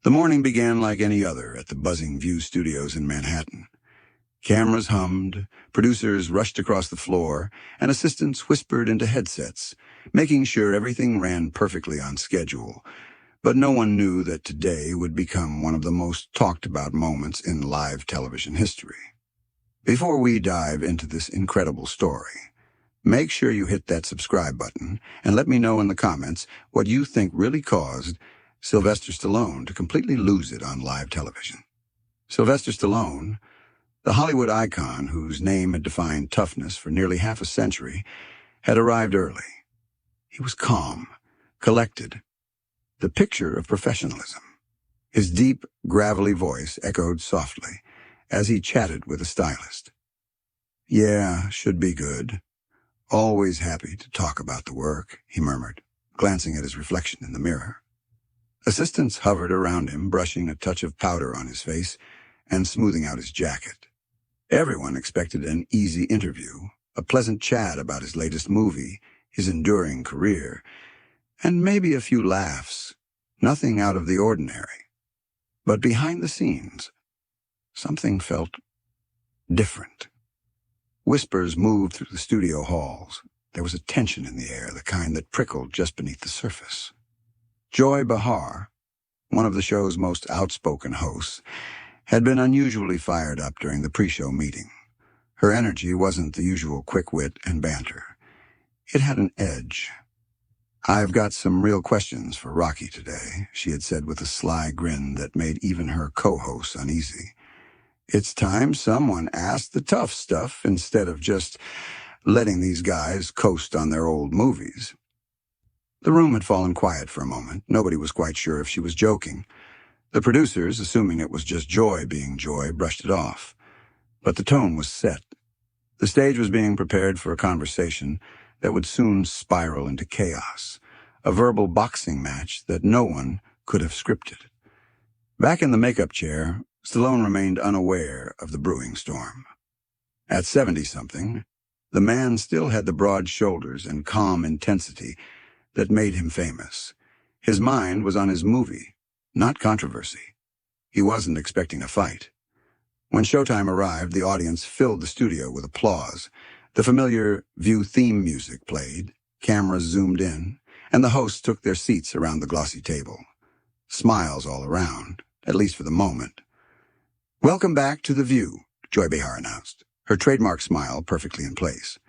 The morning began like any other at the buzzing View Studios in Manhattan. Cameras hummed, producers rushed across the floor, and assistants whispered into headsets, making sure everything ran perfectly on schedule. But no one knew that today would become one of the most talked about moments in live television history. Before we dive into this incredible story, make sure you hit that subscribe button and let me know in the comments what you think really caused Sylvester Stallone to completely lose it on live television. Sylvester Stallone, the Hollywood icon whose name had defined toughness for nearly half a century, had arrived early. He was calm, collected, the picture of professionalism. His deep, gravelly voice echoed softly as he chatted with a stylist. "Yeah, should be good. Always happy to talk about the work," he murmured, glancing at his reflection in the mirror. Assistants hovered around him, brushing a touch of powder on his face and smoothing out his jacket. Everyone expected an easy interview, a pleasant chat about his latest movie, his enduring career, and maybe a few laughs, nothing out of the ordinary. But behind the scenes, something felt different. Whispers moved through the studio halls. There was a tension in the air, the kind that prickled just beneath the surface. Joy Behar, one of the show's most outspoken hosts, had been unusually fired up during the pre-show meeting. Her energy wasn't the usual quick wit and banter. It had an edge. "I've got some real questions for Rocky today," she had said with a sly grin that made even her co-hosts uneasy. "It's time someone asked the tough stuff instead of just letting these guys coast on their old movies." The room had fallen quiet for a moment. Nobody was quite sure if she was joking. The producers, assuming it was just Joy being Joy, brushed it off. But the tone was set. The stage was being prepared for a conversation that would soon spiral into chaos, a verbal boxing match that no one could have scripted. Back in the makeup chair, Stallone remained unaware of the brewing storm. At 70-something, the man still had the broad shoulders and calm intensity that made him famous. His mind was on his movie, not controversy. He wasn't expecting a fight. When showtime arrived, the audience filled the studio with applause. The familiar View theme music played, cameras zoomed in, and the hosts took their seats around the glossy table. Smiles all around, at least for the moment. "Welcome back to The View," Joy Behar announced, her trademark smile perfectly in place.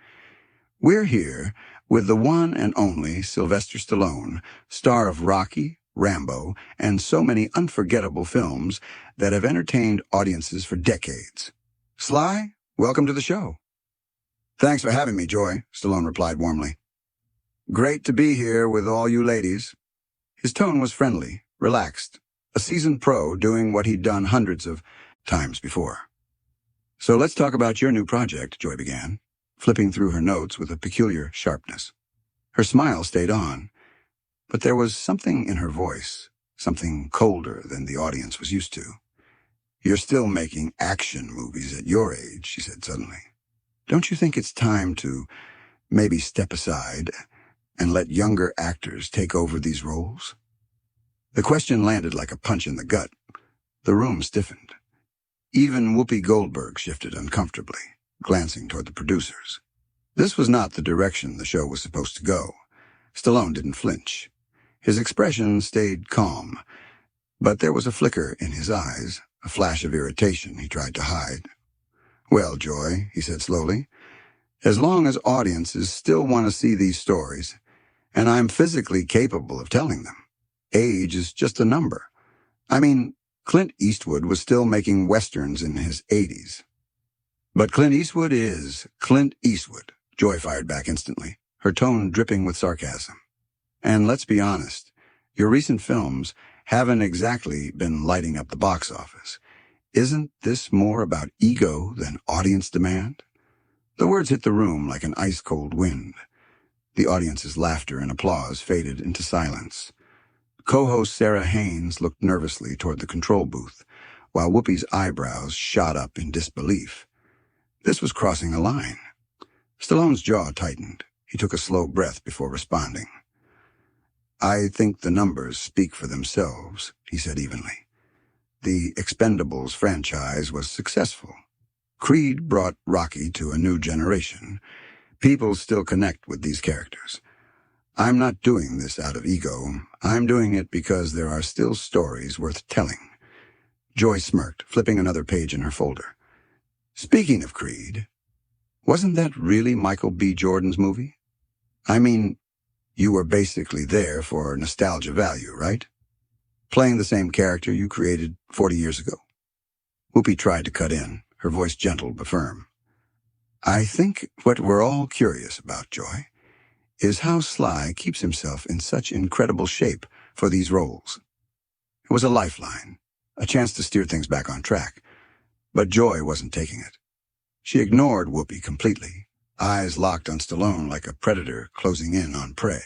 "We're here with the one and only Sylvester Stallone, star of Rocky, Rambo, and so many unforgettable films that have entertained audiences for decades. Sly, welcome to the show." "Thanks for having me, Joy," Stallone replied warmly. "Great to be here with all you ladies." His tone was friendly, relaxed, a seasoned pro doing what he'd done hundreds of times before. "So let's talk about your new project," Joy began, flipping through her notes with a peculiar sharpness. Her smile stayed on, but there was something in her voice, something colder than the audience was used to. "You're still making action movies at your age," she said suddenly. "Don't you think it's time to maybe step aside and let younger actors take over these roles?" The question landed like a punch in the gut. The room stiffened. Even Whoopi Goldberg shifted uncomfortably, glancing toward the producers. This was not the direction the show was supposed to go. Stallone didn't flinch. His expression stayed calm, but there was a flicker in his eyes, a flash of irritation he tried to hide. "Well, Joy," he said slowly, "as long as audiences still want to see these stories, and I'm physically capable of telling them, age is just a number. I mean, Clint Eastwood was still making westerns in his 80s. "But Clint Eastwood is Clint Eastwood," Joy fired back instantly, her tone dripping with sarcasm. "And let's be honest, your recent films haven't exactly been lighting up the box office. Isn't this more about ego than audience demand?" The words hit the room like an ice-cold wind. The audience's laughter and applause faded into silence. Co-host Sarah Haynes looked nervously toward the control booth, while Whoopi's eyebrows shot up in disbelief. This was crossing a line. Stallone's jaw tightened. He took a slow breath before responding. I think the numbers speak for themselves, he said evenly. The Expendables franchise was successful. Creed brought Rocky to a new generation. People still connect with these characters. I'm not doing this out of ego. I'm doing it because there are still stories worth telling. Joy smirked, flipping another page in her folder. Speaking of Creed, wasn't that really Michael B. Jordan's movie? I mean, you were basically there for nostalgia value, right? Playing the same character you created 40 years ago. Whoopi tried to cut in, her voice gentle but firm. I think what we're all curious about, Joy, is how Sly keeps himself in such incredible shape for these roles. It was a lifeline, a chance to steer things back on track. But Joy wasn't taking it. She ignored Whoopi completely, eyes locked on Stallone like a predator closing in on prey.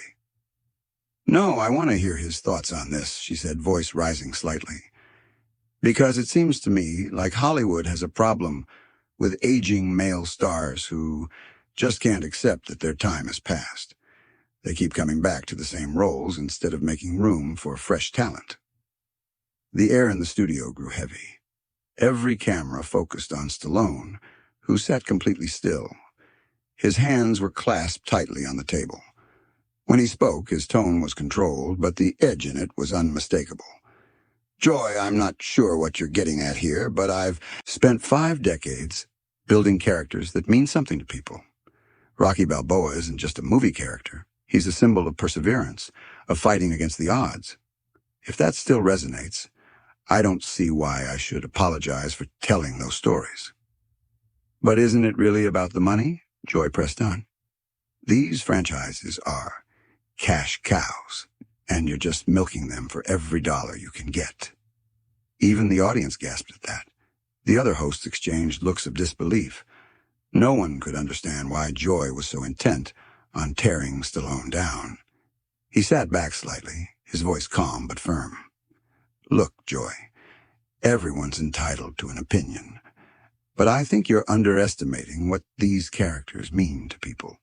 No, I want to hear his thoughts on this, she said, voice rising slightly. Because it seems to me like Hollywood has a problem with aging male stars who just can't accept that their time has passed. They keep coming back to the same roles instead of making room for fresh talent. The air in the studio grew heavy. Every camera focused on Stallone, who sat completely still. His hands were clasped tightly on the table. When he spoke, his tone was controlled, but the edge in it was unmistakable. Joy, I'm not sure what you're getting at here, but I've spent 5 decades building characters that mean something to people. Rocky Balboa isn't just a movie character. He's a symbol of perseverance, of fighting against the odds. If that still resonates, I don't see why I should apologize for telling those stories. But isn't it really about the money? Joy pressed on. These franchises are cash cows, and you're just milking them for every dollar you can get. Even the audience gasped at that. The other hosts exchanged looks of disbelief. No one could understand why Joy was so intent on tearing Stallone down. He sat back slightly, his voice calm but firm. Look, Joy, everyone's entitled to an opinion, but I think you're underestimating what these characters mean to people.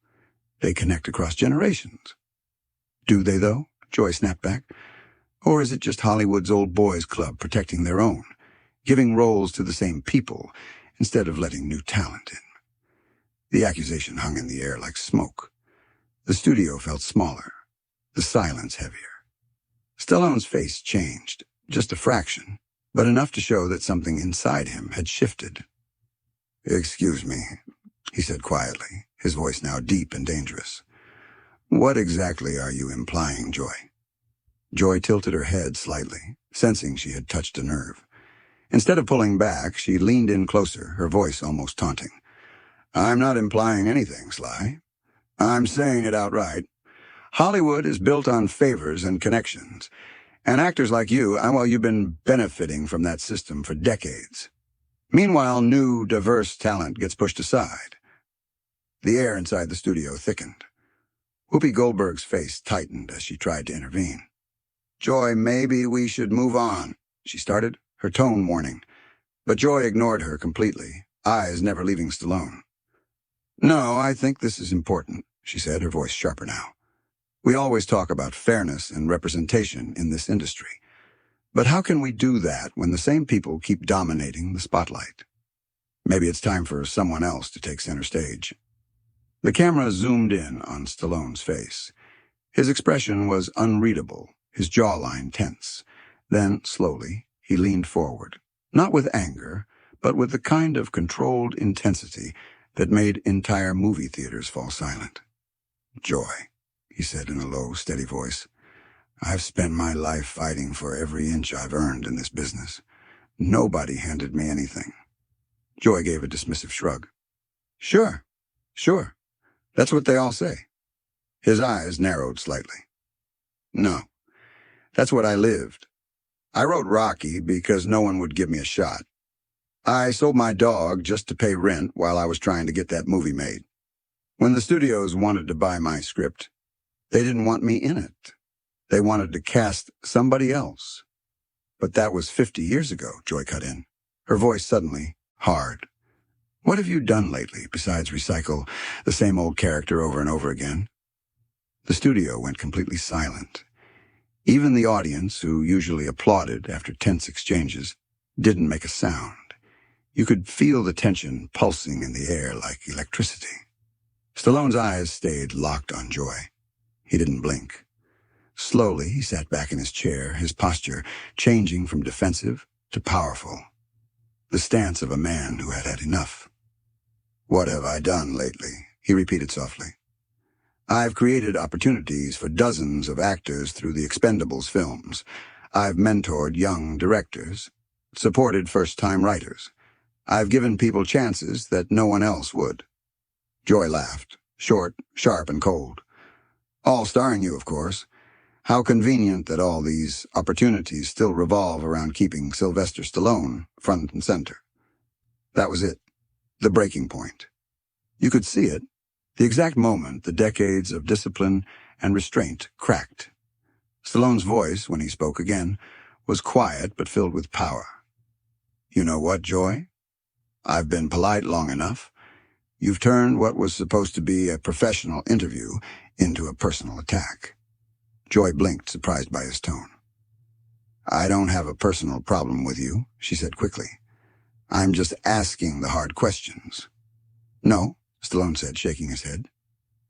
They connect across generations. Do they, though? Joy snapped back. Or is it just Hollywood's old boys club protecting their own, giving roles to the same people instead of letting new talent in? The accusation hung in the air like smoke. The studio felt smaller, the silence heavier. Stallone's face changed, just a fraction, but enough to show that something inside him had shifted. Excuse me, he said quietly, his voice now deep and dangerous. What exactly are you implying, Joy? Joy tilted her head slightly, sensing she had touched a nerve. Instead of pulling back, she leaned in closer, her voice almost taunting. I'm not implying anything, Sly. I'm saying it outright. Hollywood is built on favors and connections, and actors like you, well, you've been benefiting from that system for decades. Meanwhile, new, diverse talent gets pushed aside. The air inside the studio thickened. Whoopi Goldberg's face tightened as she tried to intervene. Joy, maybe we should move on, she started, her tone warning. But Joy ignored her completely, eyes never leaving Stallone. No, I think this is important, she said, her voice sharper now. We always talk about fairness and representation in this industry. But how can we do that when the same people keep dominating the spotlight? Maybe it's time for someone else to take center stage. The camera zoomed in on Stallone's face. His expression was unreadable, his jawline tense. Then, slowly, he leaned forward, not with anger, but with the kind of controlled intensity that made entire movie theaters fall silent. Joy, he said in a low, steady voice. I've spent my life fighting for every inch I've earned in this business. Nobody handed me anything. Joy gave a dismissive shrug. Sure. That's what they all say. His eyes narrowed slightly. No, that's what I lived. I wrote Rocky because no one would give me a shot. I sold my dog just to pay rent while I was trying to get that movie made. When the studios wanted to buy my script, they didn't want me in it. They wanted to cast somebody else. But that was 50 years ago, Joy cut in, her voice suddenly hard. What have you done lately besides recycle the same old character over and over again? The studio went completely silent. Even the audience, who usually applauded after tense exchanges, didn't make a sound. You could feel the tension pulsing in the air like electricity. Stallone's eyes stayed locked on Joy. He didn't blink. Slowly, he sat back in his chair, his posture changing from defensive to powerful. The stance of a man who had had enough. "What have I done lately?" he repeated softly. "I've created opportunities for dozens of actors through the Expendables films. I've mentored young directors, supported first-time writers. I've given people chances that no one else would." Joy laughed, short, sharp, and cold. "All starring you, of course. How convenient that all these opportunities still revolve around keeping Sylvester Stallone front and center." That was it, the breaking point. You could see it, the exact moment the decades of discipline and restraint cracked. Stallone's voice, when he spoke again, was quiet but filled with power. "You know what, Joy? I've been polite long enough. You've turned what was supposed to be a professional interview into a personal attack." Joy blinked, surprised by his tone. "I don't have a personal problem with you," she said quickly. "I'm just asking the hard questions." "No," Stallone said, shaking his head.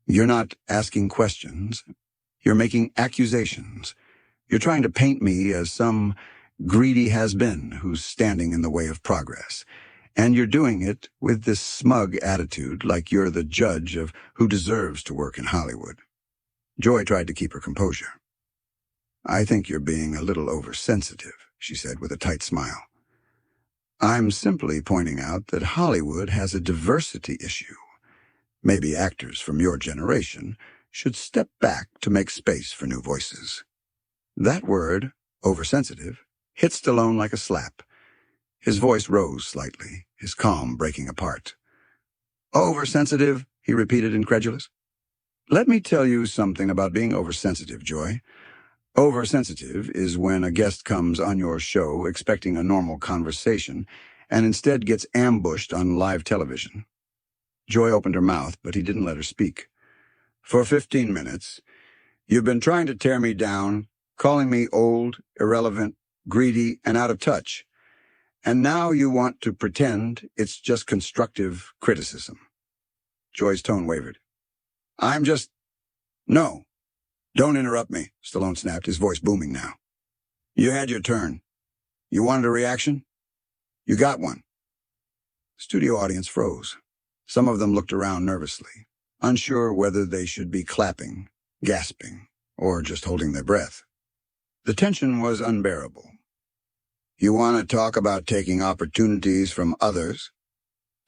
"You're not asking questions. You're making accusations. You're trying to paint me as some greedy has-been who's standing in the way of progress. And you're doing it with this smug attitude, like you're the judge of who deserves to work in Hollywood." Joy tried to keep her composure. "I think you're being a little oversensitive," she said with a tight smile. "I'm simply pointing out that Hollywood has a diversity issue. Maybe actors from your generation should step back to make space for new voices." That word, oversensitive, hit Stallone like a slap. His voice rose slightly, his calm breaking apart. "Oversensitive?" he repeated, incredulous. "Let me tell you something about being oversensitive, Joy. Oversensitive is when a guest comes on your show expecting a normal conversation and instead gets ambushed on live television." Joy opened her mouth, but he didn't let her speak. "For 15 minutes, you've been trying to tear me down, calling me old, irrelevant, greedy, and out of touch. And now you want to pretend it's just constructive criticism." Joy's tone wavered. "No, don't interrupt me," Stallone snapped, his voice booming now. "You had your turn. You wanted a reaction? You got one." The studio audience froze. Some of them looked around nervously, unsure whether they should be clapping, gasping, or just holding their breath. The tension was unbearable. "You want to talk about taking opportunities from others?"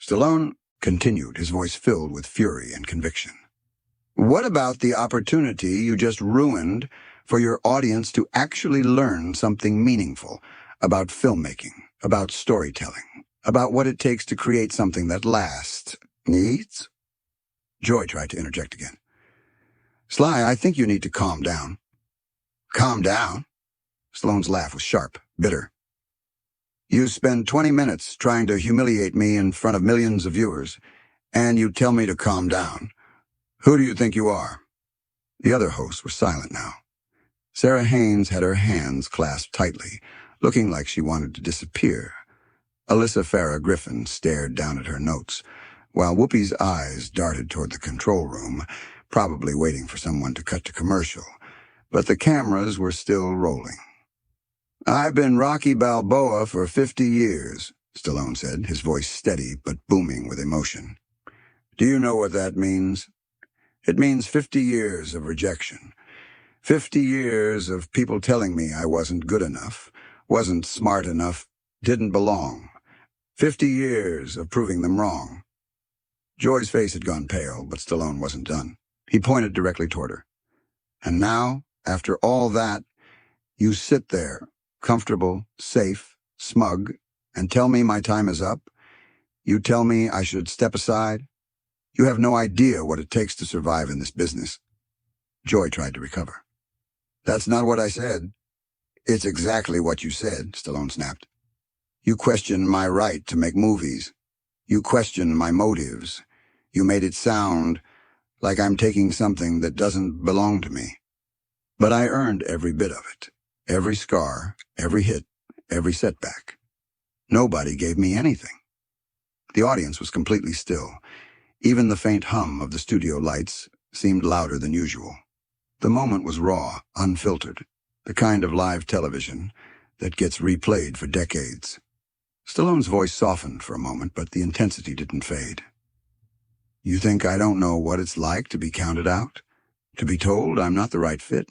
Stallone continued, his voice filled with fury and conviction. "What about the opportunity you just ruined for your audience to actually learn something meaningful about filmmaking, about storytelling, about what it takes to create something that lasts? Needs?" Joy tried to interject again. "Sly, I think you need to calm down." "Calm down?" Stallone's laugh was sharp, bitter. "You spend 20 minutes trying to humiliate me in front of millions of viewers, and you tell me to calm down. Who do you think you are?" The other hosts were silent now. Sarah Haynes had her hands clasped tightly, looking like she wanted to disappear. Alyssa Farah Griffin stared down at her notes, while Whoopi's eyes darted toward the control room, probably waiting for someone to cut to commercial. But the cameras were still rolling. "I've been Rocky Balboa for 50 years, Stallone said, his voice steady but booming with emotion. "Do you know what that means? It means 50 years of rejection. 50 years of people telling me I wasn't good enough, wasn't smart enough, didn't belong. 50 years of proving them wrong." Joy's face had gone pale, but Stallone wasn't done. He pointed directly toward her. "And now, after all that, you sit there, comfortable, safe, smug, and tell me my time is up? You tell me I should step aside? You have no idea what it takes to survive in this business." Joy tried to recover. "That's not what I said." "It's exactly what you said," Stallone snapped. "You questioned my right to make movies. You questioned my motives. You made it sound like I'm taking something that doesn't belong to me." But I earned every bit of it. Every scar, every hit, every setback. Nobody gave me anything. The audience was completely still. Even the faint hum of the studio lights seemed louder than usual. The moment was raw, unfiltered, the kind of live television that gets replayed for decades. Stallone's voice softened for a moment, but the intensity didn't fade. You think I don't know what it's like to be counted out? To be told I'm not the right fit?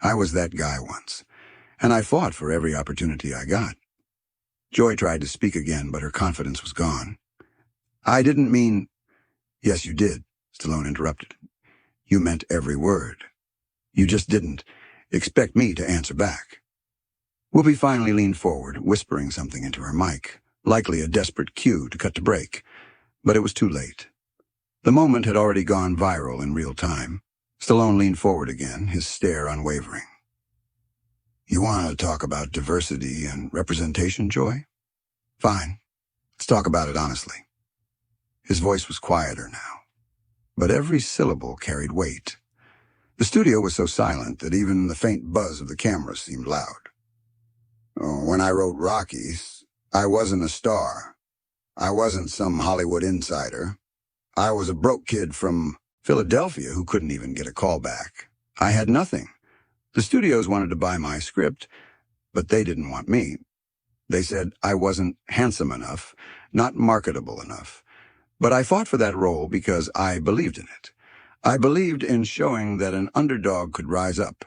I was that guy once, and I fought for every opportunity I got. Joy tried to speak again, but her confidence was gone. I didn't mean... Yes, you did, Stallone interrupted. You meant every word. You just didn't expect me to answer back. Whoopi finally leaned forward, whispering something into her mic, likely a desperate cue to cut to break, but it was too late. The moment had already gone viral in real time. Stallone leaned forward again, his stare unwavering. You want to talk about diversity and representation, Joy? Fine. Let's talk about it honestly. His voice was quieter now, but every syllable carried weight. The studio was so silent that even the faint buzz of the camera seemed loud. When I wrote Rockies, I wasn't a star. I wasn't some Hollywood insider. I was a broke kid from Philadelphia who couldn't even get a call back. I had nothing. The studios wanted to buy my script, but they didn't want me. They said I wasn't handsome enough, not marketable enough. But I fought for that role because I believed in it. I believed in showing that an underdog could rise up,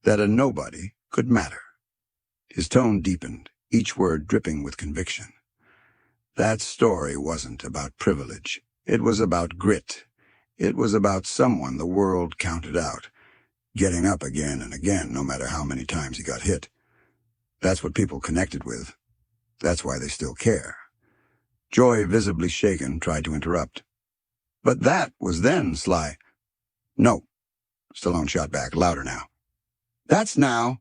that a nobody could matter. His tone deepened, each word dripping with conviction. That story wasn't about privilege. It was about grit. It was about someone the world counted out, getting up again and again, no matter how many times he got hit. That's what people connected with. That's why they still care. Joy, visibly shaken, tried to interrupt. But that was then, Sly. No, Stallone shot back, louder now. That's now.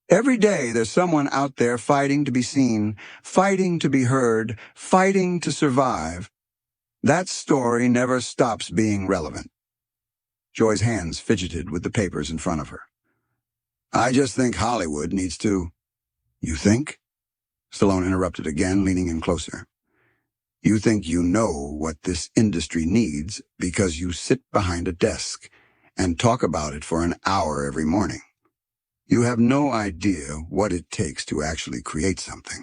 Every day there's someone out there fighting to be seen, fighting to be heard, fighting to survive. That story never stops being relevant. Joy's hands fidgeted with the papers in front of her. I just think Hollywood needs to... You think? Stallone interrupted again, leaning in closer. You think you know what this industry needs because you sit behind a desk and talk about it for an hour every morning. You have no idea what it takes to actually create something,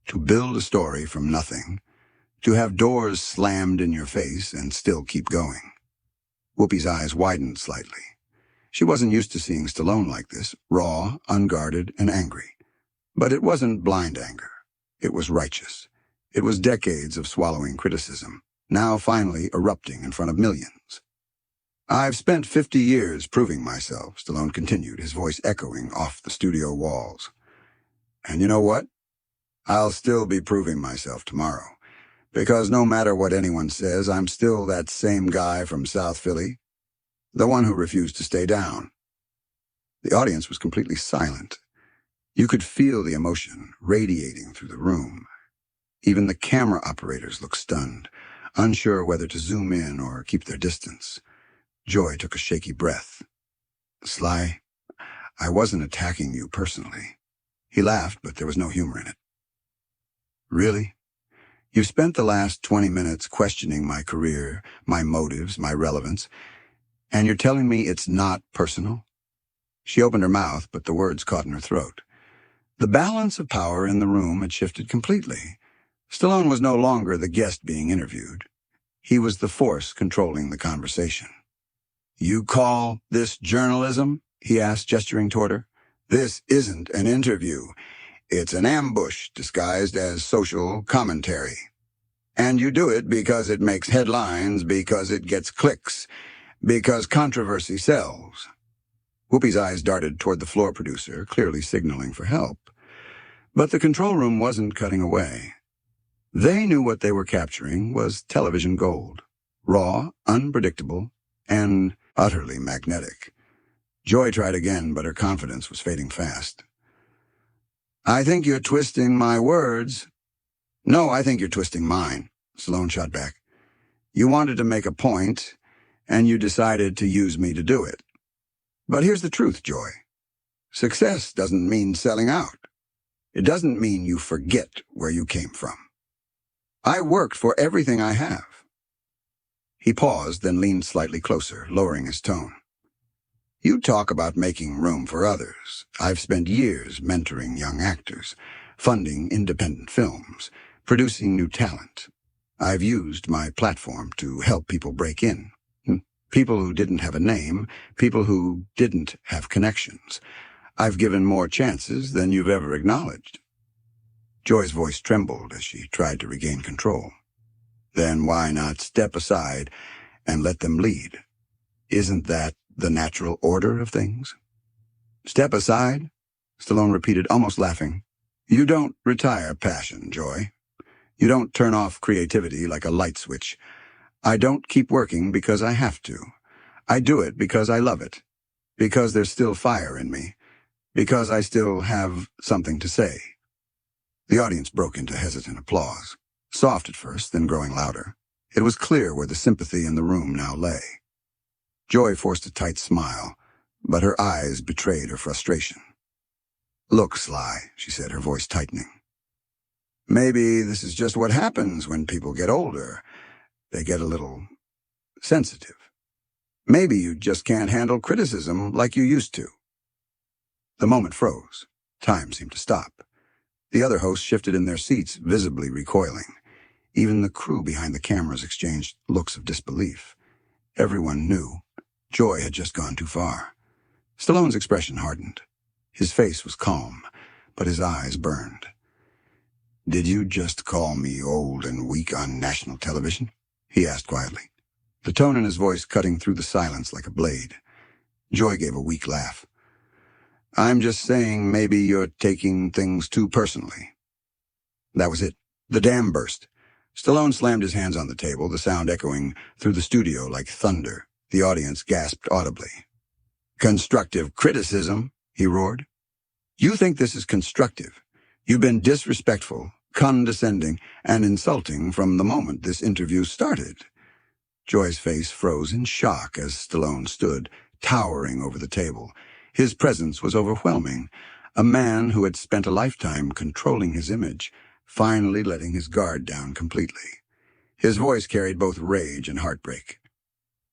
to build a story from nothing, to have doors slammed in your face and still keep going. Whoopi's eyes widened slightly. She wasn't used to seeing Stallone like this, raw, unguarded, and angry. But it wasn't blind anger. It was righteous. It was decades of swallowing criticism, now finally erupting in front of millions. I've spent 50 years proving myself, Stallone continued, his voice echoing off the studio walls. And you know what? I'll still be proving myself tomorrow, because no matter what anyone says, I'm still that same guy from South Philly, the one who refused to stay down. The audience was completely silent. You could feel the emotion radiating through the room. Even the camera operators looked stunned, unsure whether to zoom in or keep their distance. Joy took a shaky breath. Sly, I wasn't attacking you personally. He laughed, but there was no humor in it. Really? You've spent the last 20 minutes questioning my career, my motives, my relevance, and you're telling me it's not personal? She opened her mouth, but the words caught in her throat. The balance of power in the room had shifted completely. Stallone was no longer the guest being interviewed. He was the force controlling the conversation. You call this journalism? He asked, gesturing toward her. This isn't an interview. It's an ambush disguised as social commentary. And you do it because it makes headlines, because it gets clicks, because controversy sells. Whoopi's eyes darted toward the floor producer, clearly signaling for help. But the control room wasn't cutting away. They knew what they were capturing was television gold. Raw, unpredictable, and utterly magnetic. Joy tried again, but her confidence was fading fast. I think you're twisting my words. No, I think you're twisting mine, Stallone shot back. You wanted to make a point, and you decided to use me to do it. But here's the truth, Joy. Success doesn't mean selling out. It doesn't mean you forget where you came from. I worked for everything I have. He paused, then leaned slightly closer, lowering his tone. You talk about making room for others. I've spent years mentoring young actors, funding independent films, producing new talent. I've used my platform to help people break in. People who didn't have a name, people who didn't have connections. I've given more chances than you've ever acknowledged. Joy's voice trembled as she tried to regain control. Then why not step aside and let them lead? Isn't that the natural order of things? Step aside? Stallone repeated, almost laughing. You don't retire passion, Joy. You don't turn off creativity like a light switch. I don't keep working because I have to. I do it because I love it. Because there's still fire in me. Because I still have something to say. The audience broke into hesitant applause. Soft at first, then growing louder. It was clear where the sympathy in the room now lay. Joy forced a tight smile, but her eyes betrayed her frustration. Look, Sly, she said, her voice tightening. Maybe this is just what happens when people get older. They get a little sensitive. Maybe you just can't handle criticism like you used to. The moment froze. Time seemed to stop. The other hosts shifted in their seats, visibly recoiling. Even the crew behind the cameras exchanged looks of disbelief. Everyone knew Joy had just gone too far. Stallone's expression hardened. His face was calm, but his eyes burned. Did you just call me old and weak on national television? He asked quietly, the tone in his voice cutting through the silence like a blade. Joy gave a weak laugh. I'm just saying maybe you're taking things too personally. That was it. The dam burst. Stallone slammed his hands on the table, the sound echoing through the studio like thunder. The audience gasped audibly. Constructive criticism, he roared. You think this is constructive? You've been disrespectful, condescending, and insulting from the moment this interview started. Joy's face froze in shock as Stallone stood, towering over the table. His presence was overwhelming. A man who had spent a lifetime controlling his image, finally letting his guard down completely. His voice carried both rage and heartbreak.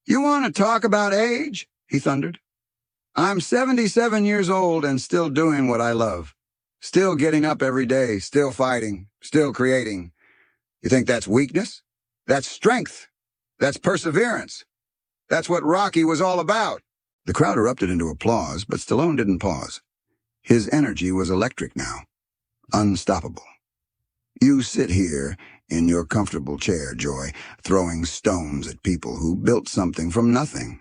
You want to talk about age? He thundered. I'm 77 years old and still doing what I love. Still getting up every day, still fighting, still creating. You think that's weakness? That's strength. That's perseverance. That's what Rocky was all about. The crowd erupted into applause, but Stallone didn't pause. His energy was electric now, unstoppable. You sit here in your comfortable chair, Joy, throwing stones at people who built something from nothing.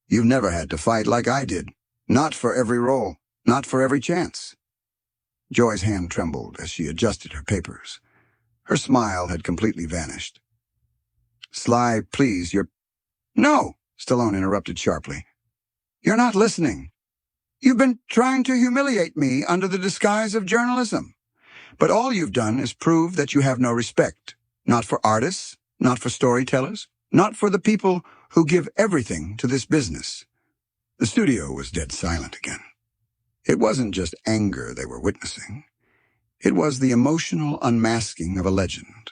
You've never had to fight like I did. Not for every role, not for every chance. Joy's hand trembled as she adjusted her papers. Her smile had completely vanished. Sly, please, you're... No, Stallone interrupted sharply. You're not listening. You've been trying to humiliate me under the disguise of journalism. But all you've done is prove that you have no respect. Not for artists, not for storytellers, not for the people who give everything to this business. The studio was dead silent again. It wasn't just anger they were witnessing. It was the emotional unmasking of a legend.